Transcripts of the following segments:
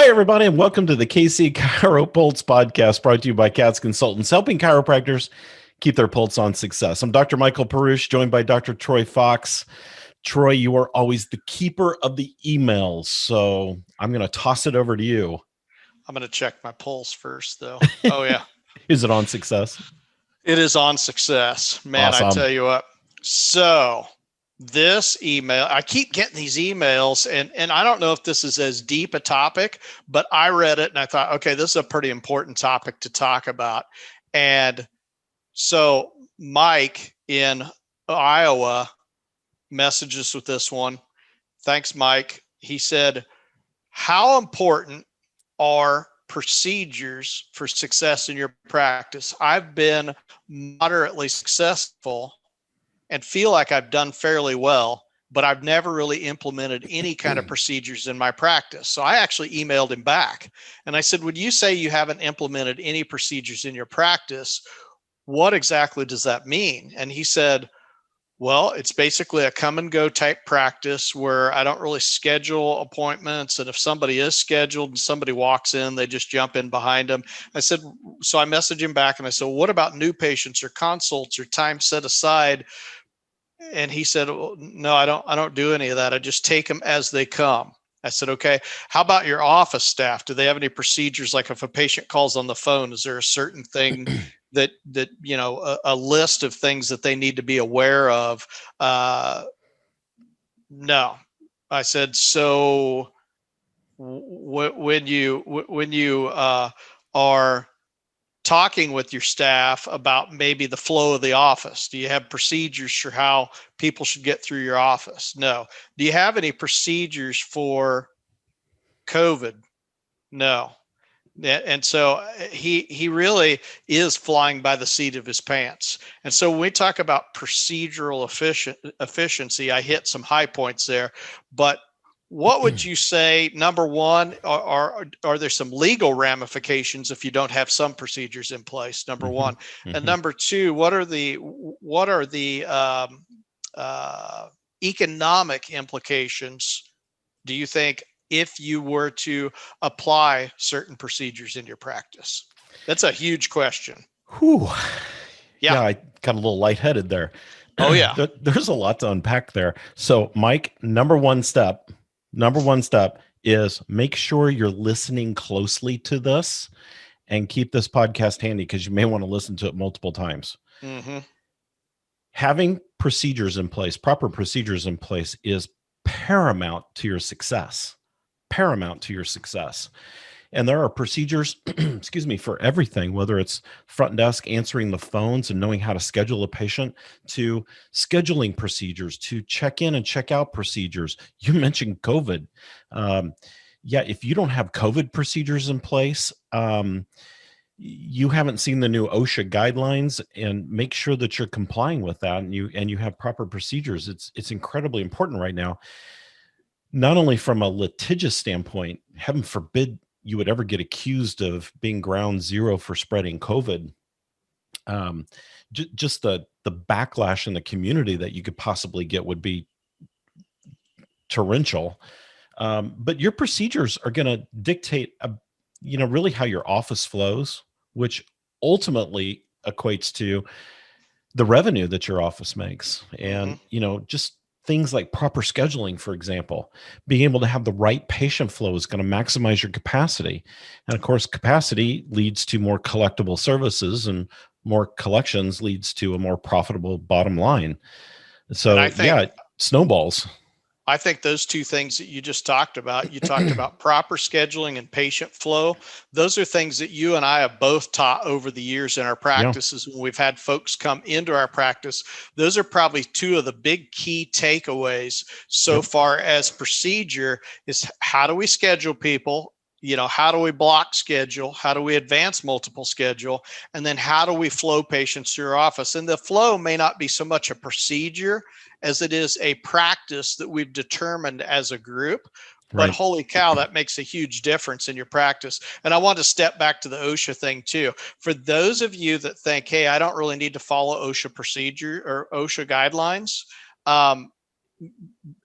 Hi, everybody, and welcome to the KC CHIROpulse podcast brought to you by CATS Consultants, helping chiropractors keep their pulse on success. I'm Dr. Michael Perusich, joined by Dr. Troy Fox. Troy, you are always the keeper of the emails, so I'm going to toss it over to you. I'm going to check my pulse first, though. Oh, yeah. Is it on success? It is on success. Man, Awesome. I tell you what. So this email, I keep getting these emails, and I don't know if this is as deep a topic, but I read it and I thought, okay, this is a pretty important topic to talk about. And so Mike in Iowa messages with this one. Thanks, Mike. He said, how important are procedures for success in your practice? I've been moderately successful and feel like I've done fairly well, but I've never really implemented any kind of procedures in my practice. So I actually emailed him back and I said, would you say you haven't implemented any procedures in your practice? What exactly does that mean? And he said, well, it's basically a come and go type practice where I don't really schedule appointments. And if somebody is scheduled and somebody walks in, they just jump in behind them. I said, so I messaged him back and I said, well, what about new patients or consults or time set aside? And he said, well, no, I don't do any of that. I just take them as they come. I said, okay, how about your office staff? Do they have any procedures? Like if a patient calls on the phone, is there a certain thing that you know, a list of things that they need to be aware of? No. I said, so when you are talking with your staff about maybe the flow of the office, do you have procedures for how people should get through your office? No. Do you have any procedures for COVID? No. And so he really is flying by the seat of his pants. And so when we talk about procedural efficiency, I hit some high points there. But what would you say, number one, are there some legal ramifications if you don't have some procedures in place, number one? And number two, what are the economic implications, do you think, if you were to apply certain procedures in your practice? That's a huge question. Whew. Yeah, I got a little lightheaded there. Oh, yeah. There's a lot to unpack there. So, Mike, number one step is make sure you're listening closely to this and keep this podcast handy because you may want to listen to it multiple times. Having procedures in place, proper procedures in place, is paramount to your success. And there are procedures, excuse me, for everything, whether it's front desk answering the phones and knowing how to schedule a patient, to scheduling procedures, to check in and check out procedures. You mentioned COVID. If you don't have COVID procedures in place, you haven't seen the new OSHA guidelines, and make sure that you're complying with that and you have proper procedures. It's incredibly important right now. Not only from a litigious standpoint, heaven forbid you would ever get accused of being ground zero for spreading COVID. Just the backlash in the community that you could possibly get would be torrential. But your procedures are going to dictate, really how your office flows, which ultimately equates to the revenue that your office makes. And, just things like proper scheduling, for example, being able to have the right patient flow is going to maximize your capacity. And of course, capacity leads to more collectible services, and more collections leads to a more profitable bottom line. So it snowballs. I think those two things that you just talked about, you talked about proper scheduling and patient flow. Those are things that you and I have both taught over the years in our practices. When we've had folks come into our practice, those are probably two of the big key takeaways so far as procedure is, how do we schedule people? How do we block schedule? How do we advance multiple schedule? And then how do we flow patients through your office? And the flow may not be so much a procedure as it is a practice that we've determined as a group. But holy cow, that makes a huge difference in your practice. And I want to step back to the OSHA thing too. For those of you that think, hey, I don't really need to follow OSHA procedure or OSHA guidelines,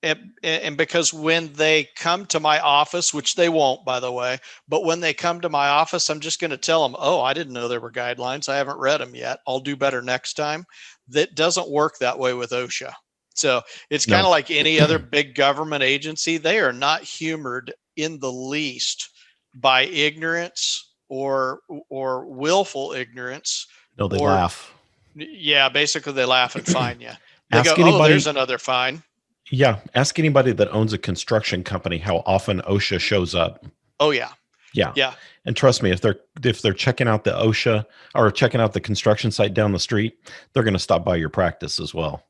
and because when they come to my office, which they won't, by the way, but when they come to my office, I'm just going to tell them, oh, I didn't know there were guidelines. I haven't read them yet. I'll do better next time. That doesn't work that way with OSHA. So it's kind of No. like any other big government agency. They are not humored in the least by ignorance or willful ignorance. No, they Or laugh. yeah, basically they laugh and fine you. They go, Ask oh, there's anybody. another fine. Yeah, ask anybody that owns a construction company how often OSHA shows up. Oh yeah. Yeah. Yeah. And trust me, if they're checking out the OSHA or checking out the construction site down the street, they're going to stop by your practice as well.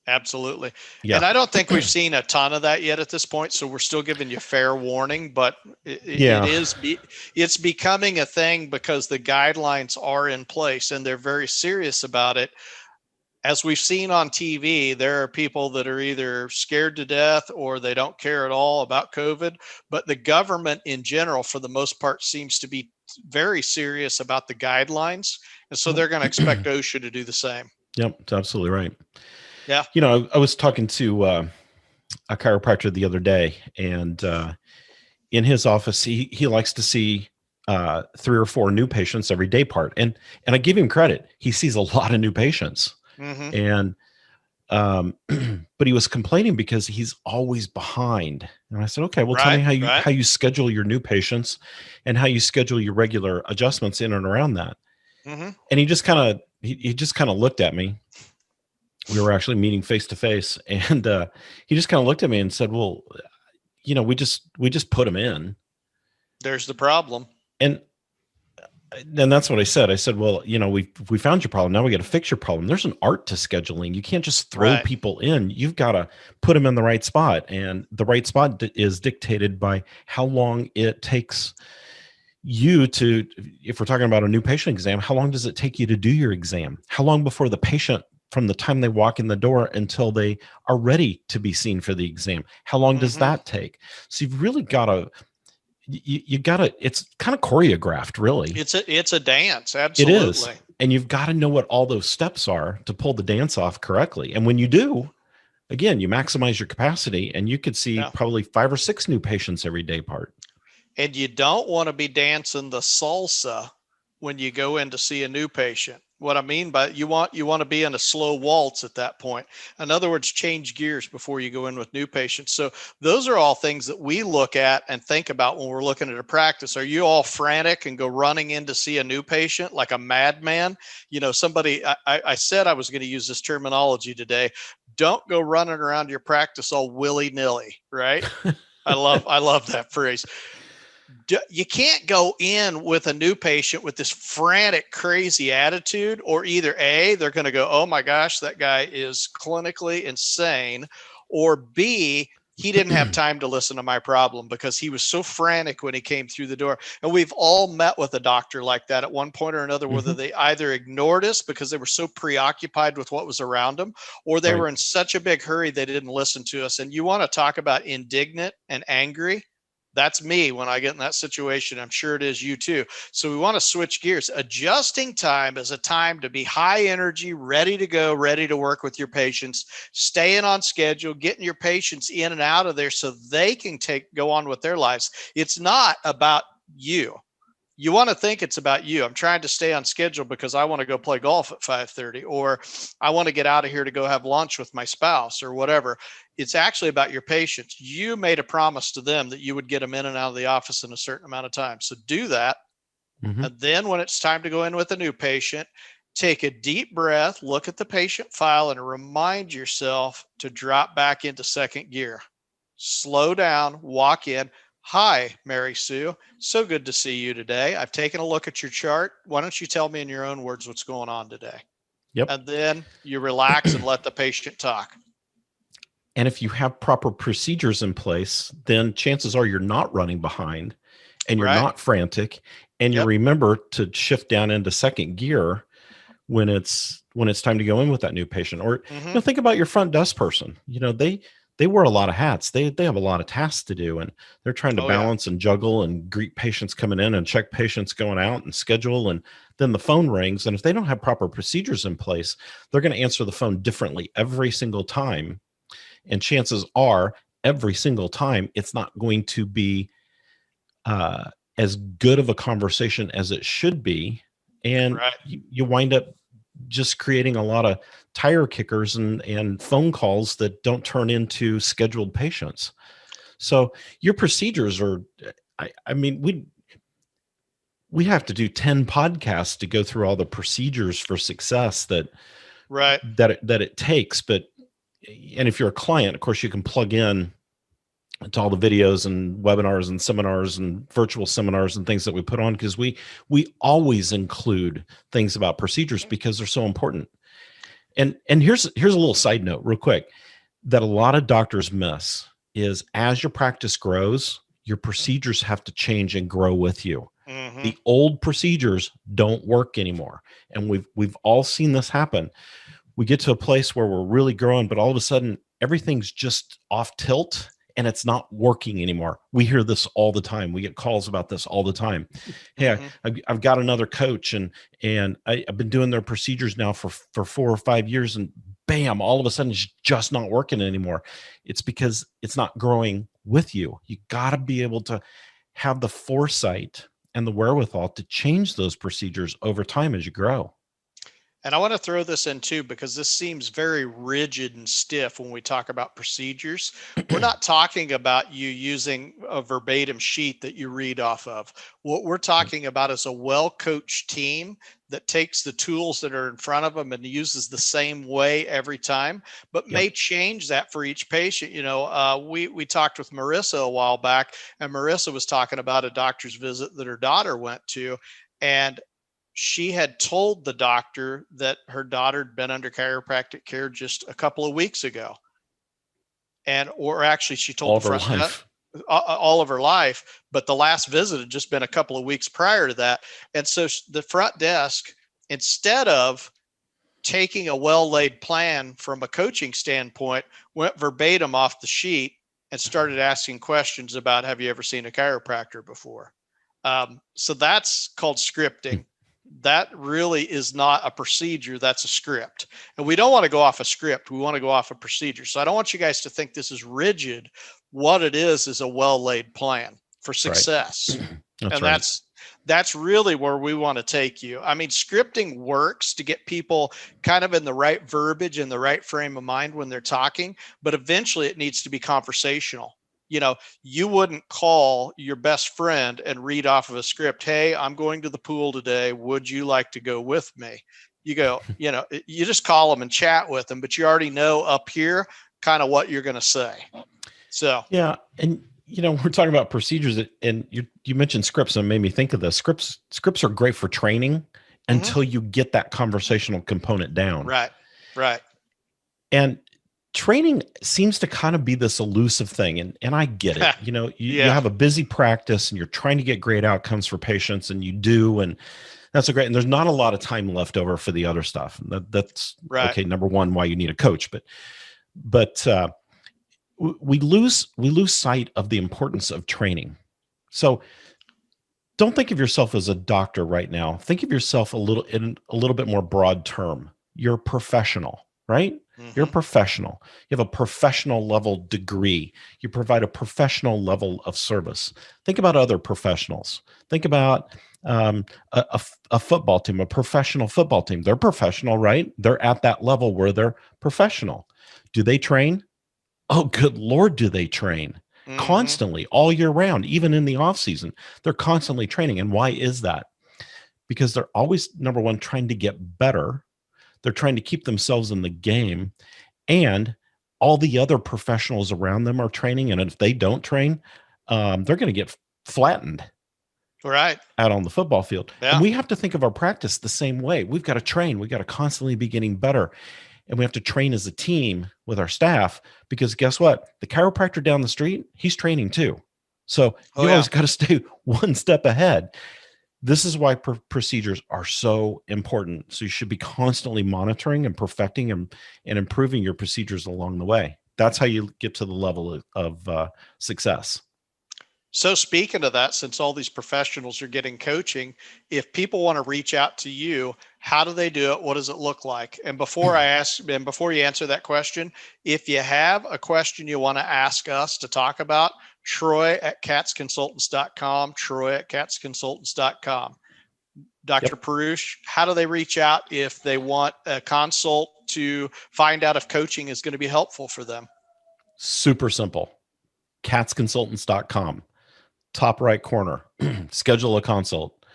Absolutely. Yeah. And I don't think we've seen a ton of that yet at this point. So we're still giving you fair warning, but Yeah. it's becoming a thing because the guidelines are in place and they're very serious about it. As we've seen on TV, there are people that are either scared to death or they don't care at all about COVID. But the government in general, for the most part, seems to be very serious about the guidelines. And so they're going to expect OSHA to do the same. Yep, that's absolutely right. Yeah. You know, I was talking to a chiropractor the other day, and in his office, he likes to see 3 or 4 new patients every day part, and I give him credit. He sees a lot of new patients, Mm-hmm. and but he was complaining because he's always behind. And I said, okay, well, tell me how you schedule your new patients and how you schedule your regular adjustments in and around that. Mm-hmm. And he just kind of looked at me. We were actually meeting face to face, and he just kind of looked at me and said, well, you know, we just put them in. There's the problem. And then that's what I said. I said, well, you know, we found your problem. Now we got to fix your problem. There's an art to scheduling. You can't just throw people in. You've got to put them in the right spot. And the right spot is dictated by how long it takes you to, if we're talking about a new patient exam, how long does it take you to do your exam? How long before the patient, from the time they walk in the door until they are ready to be seen for the exam? How long does that take? So you've really got to, you gotta, it's kind of choreographed, really. It's a dance. Absolutely. It is. And you've got to know what all those steps are to pull the dance off correctly. And when you do, again, you maximize your capacity, and you could see probably 5 or 6 new patients every day part. And you don't want to be dancing the salsa when you go in to see a new patient. What I mean by you want to be in a slow waltz at that point. In other words, change gears before you go in with new patients. So those are all things that we look at and think about when we're looking at a practice. Are you all frantic and go running in to see a new patient like a madman? You know, somebody, I said I was going to use this terminology today. Don't go running around your practice all willy-nilly, right? I love that phrase. You can't go in with a new patient with this frantic, crazy attitude, or either A, they're going to go, oh my gosh, that guy is clinically insane, or B, he didn't have time to listen to my problem because he was so frantic when he came through the door. And we've all met with a doctor like that at one point or another, whether they either ignored us because they were so preoccupied with what was around them, or they were in such a big hurry they didn't listen to us. And you want to talk about indignant and angry? That's me when I get in that situation. I'm sure it is you too. So we want to switch gears. Adjusting time is a time to be high energy, ready to go, ready to work with your patients, staying on schedule, getting your patients in and out of there so they can go on with their lives. It's not about you. You want to think it's about you. I'm trying to stay on schedule because I want to go play golf at 5:30, or I want to get out of here to go have lunch with my spouse or whatever. It's actually about your patients. You made a promise to them that you would get them in and out of the office in a certain amount of time. So do that. And then when it's time to go in with a new patient, take a deep breath, look at the patient file, and remind yourself to drop back into second gear. Slow down, walk in. Hi, Mary Sue. So good to see you today. I've taken a look at your chart. Why don't you tell me in your own words what's going on today? Yep. And then you relax and let the patient talk. And if you have proper procedures in place, then chances are you're not running behind and you're not frantic, and you remember to shift down into second gear when it's time to go in with that new patient. Or you know, think about your front desk person. You know, they wear a lot of hats. They have a lot of tasks to do, and they're trying to balance and juggle and greet patients coming in and check patients going out and schedule. And then the phone rings. And if they don't have proper procedures in place, they're going to answer the phone differently every single time. And chances are every single time it's not going to be as good of a conversation as it should be. And Right. you wind up just creating a lot of tire kickers and phone calls that don't turn into scheduled patients. So your procedures are, I mean, we have to do 10 podcasts to go through all the procedures for success Right. that it takes. But, and if you're a client, of course, you can plug in to all the videos and webinars and seminars and virtual seminars and things that we put on, because we always include things about procedures because they're so important. And here's a little side note real quick that a lot of doctors miss is, as your practice grows, your procedures have to change and grow with you. Mm-hmm. The old procedures don't work anymore. And we've all seen this happen. We get to a place where we're really growing, but all of a sudden everything's just off tilt and it's not working anymore. We hear this all the time. We get calls about this all the time. Hey, Mm-hmm. I've got another coach and I've been doing their procedures now for 4 or 5 years, and bam, all of a sudden it's just not working anymore. It's because it's not growing with you. You got to be able to have the foresight and the wherewithal to change those procedures over time as you grow. And I want to throw this in too, because this seems very rigid and stiff when we talk about procedures. We're not talking about you using a verbatim sheet that you read off of. What we're talking about is a well-coached team that takes the tools that are in front of them and uses the same way every time, but Yep. may change that for each patient. We talked with Marissa a while back, and Marissa was talking about a doctor's visit that her daughter went to, and she had told the doctor that her daughter had been under chiropractic care just a couple of weeks ago. Or actually she told All the of her front desk life. all of her life, but the last visit had just been a couple of weeks prior to that. And so the front desk, instead of taking a well-laid plan from a coaching standpoint, went verbatim off the sheet and started asking questions about, have you ever seen a chiropractor before? So that's called scripting. That really is not a procedure. That's a script. And we don't want to go off a script. We want to go off a procedure. So I don't want you guys to think this is rigid. What it is a well-laid plan for success. That's And right. that's really where we want to take you. I mean, scripting works to get people kind of in the right verbiage and the right frame of mind when they're talking, but eventually it needs to be conversational. You wouldn't call your best friend and read off of a script, hey, I'm going to the pool today, would you like to go with me? You just call them and chat with them, but you already know up here kind of what you're going to say. So Yeah, and we're talking about procedures, and you mentioned scripts, and it made me think of this. Scripts are great for training mhm, until you get that conversational component down. right. And training seems to kind of be this elusive thing, and I get it. You Yeah, have a busy practice and you're trying to get great outcomes for patients, and you do, and that's a great, and there's not a lot of time left over for the other stuff. That's right. okay. Number one, why you need a coach, but we lose sight of the importance of training. So don't think of yourself as a doctor right now. Think of yourself in a little bit more broad term. You're a professional, right? You're a Hmm. professional. You have a professional level degree. You provide a professional level of service. Think about other professionals. Think about a football team, a professional football team. They're professional, right? They're at that level where they're professional. Do they train? Oh, good Lord, do they train Hmm. constantly all year round, even in the off season? They're constantly training. And why is that? Because they're always, number one, trying to get better. They're trying to keep themselves in the game. And all the other professionals around them are training. And if they don't train, they're going to get flattened Right. out on the football field. And Yeah. we have to think of our practice the same way. We've got to train. We've got to constantly be getting better. And we have to train as a team with our staff, because guess what? The chiropractor down the street, he's training too. So Oh you yeah. always got to stay one step ahead. This is why procedures are so important. So you should be constantly monitoring and perfecting and improving your procedures along the way. That's how you get to the level of success. So speaking of that, since all these professionals are getting coaching, if people want to reach out to you, How do they do it? What does it look like? And before you answer that question, if you have a question you want to ask us to talk about, Troy@catsconsultants.com, Troy@catsconsultants.com. Dr. Yep. Peruich, how do they reach out if they want a consult to find out if coaching is going to be helpful for them? Super simple. catsconsultants.com, top right corner, schedule a consult.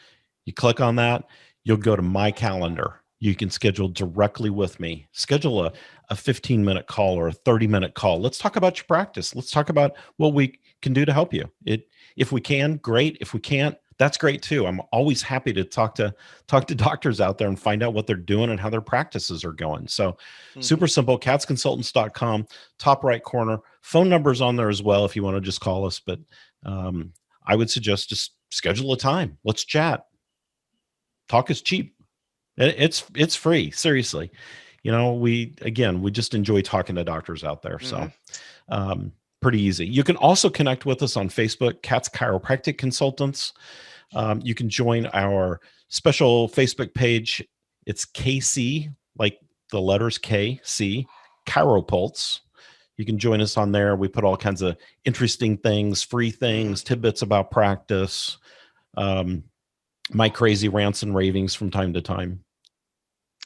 You click on that, you'll go to my calendar. You can schedule directly with me. Schedule a 15-minute call or a 30-minute call. Let's talk about your practice. Let's talk about what we can do to help you. If we can, great. If we can't, that's great too. I'm always happy to talk to doctors out there and find out what they're doing and how their practices are going. So super simple, catsconsultants.com, top right corner. Phone number's on there as well if you want to just call us. But I would suggest just schedule a time. Let's chat. Talk is cheap. It's free. Seriously. We just enjoy talking to doctors out there. So pretty easy. You can also connect with us on Facebook, Cats Chiropractic Consultants. You can join our special Facebook page. It's KC, like the letters KC, CHIROpulse. You can join us on there. We put all kinds of interesting things, free things, tidbits about practice, my crazy rants and ravings from time to time.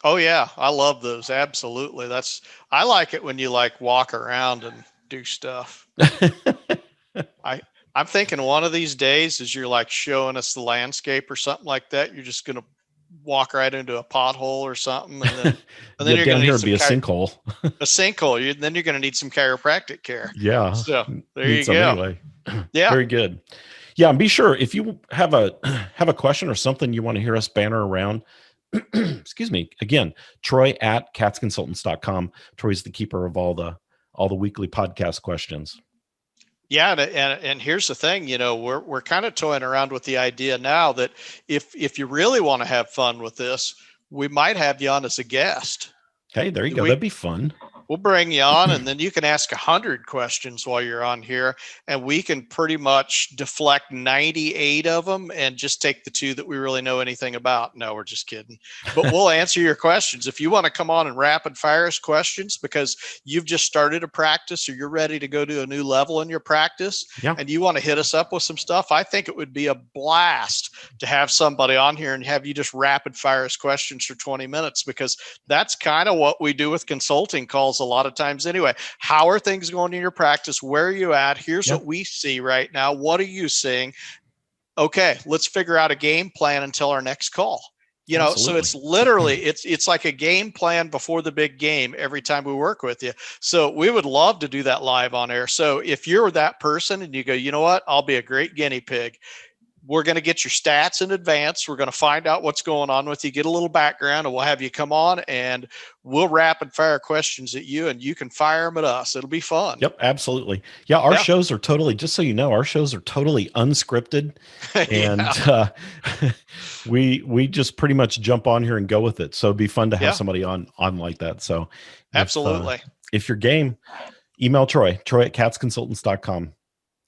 Oh yeah, I love those. Absolutely. I like it when you walk around and do stuff. I'm thinking one of these days as you're showing us the landscape or something like that, you're just going to walk right into a pothole or something. And then you're going to need be a sinkhole. A sinkhole. Then you're going to need some chiropractic care. Yeah. So there you go. Anyway. Yeah. Very good. Yeah. And be sure if you have a question or something you want to hear us banner around, excuse me, again, Troy@catsconsultants.com. Troy's the keeper of all the weekly podcast questions. Yeah. And here's the thing, we're kind of toying around with the idea now that if you really want to have fun with this, we might have you on as a guest. Hey, there you go. That'd be fun. We'll bring you on and then you can ask 100 questions while you're on here and we can pretty much deflect 98 of them and just take the 2 that we really know anything about. No, we're just kidding. But we'll answer your questions. If you want to come on and rapid fire us questions because you've just started a practice or you're ready to go to a new level in your practice and you want to hit us up with some stuff, I think it would be a blast to have somebody on here and have you just rapid fire us questions for 20 minutes because that's kind of what we do with consulting calls a lot of times anyway. How are things going in your practice? Where are you at? Here's what we see right now. What are you seeing? Okay, let's figure out a game plan until our next call. So it's literally, it's like a game plan before the big game every time we work with you. So we would love to do that live on air. So if you're that person and you go, you know what, I'll be a great guinea pig. We're going to get your stats in advance. We're going to find out what's going on with you, get a little background, and we'll have you come on and we'll rapid fire questions at you and you can fire them at us. It'll be fun. Yep, absolutely. Yeah, our shows are totally, just so you know, our shows are totally unscripted. And we just pretty much jump on here and go with it. So it'd be fun to have somebody on like that. So absolutely. If you're game, email Troy@catsconsultants.com.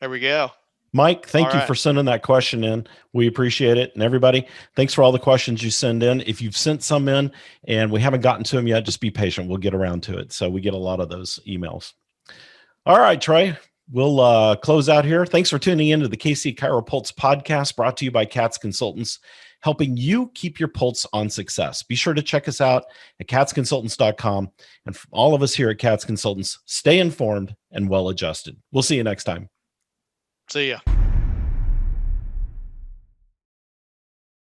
There we go. Mike, thank you for sending that question in. We appreciate it. And everybody, thanks for all the questions you send in. If you've sent some in and we haven't gotten to them yet, just be patient. We'll get around to it. So we get a lot of those emails. All right, Troy, we'll close out here. Thanks for tuning into the KC CHIROpulse podcast brought to you by Cats Consultants, helping you keep your pulse on success. Be sure to check us out at catsconsultants.com. And from all of us here at Cats Consultants, stay informed and well-adjusted. We'll see you next time. See ya.